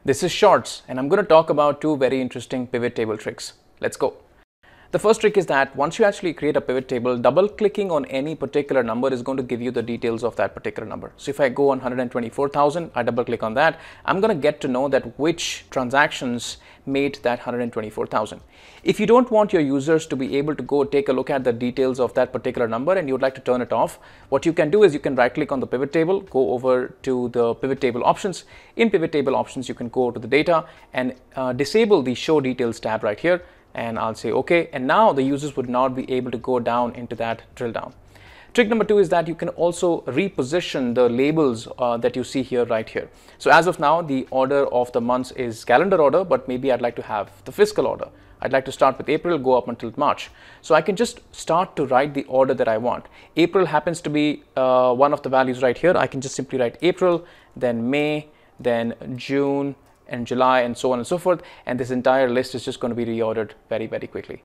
This is Shorts, and I'm going to talk about two very interesting pivot table tricks. Let's go. The first trick is that once you actually create a pivot table, double clicking on any particular number is going to give you the details of that particular number. So if I go on 124,000, I double click on that, I'm going to get to know that which transactions made that 124,000. If you don't want your users to be able to go take a look at the details of that particular number and you would like to turn it off, what you can do is you can right click on the pivot table, go over to the pivot table options. In pivot table options, you can go to the data and disable the show details tab right here. And I'll say OK, and now the users would not be able to go down into that drill down. Trick number two is that you can also reposition the labels that you see here right here. So as of now, the order of the months is calendar order, but maybe I'd like to have the fiscal order. I'd like to start with April, go up until March. So I can just start to write the order that I want. April happens to be one of the values right here. I can just simply write April, then May, then June, and July, and so on and so forth, and this entire list is just going to be reordered very quickly.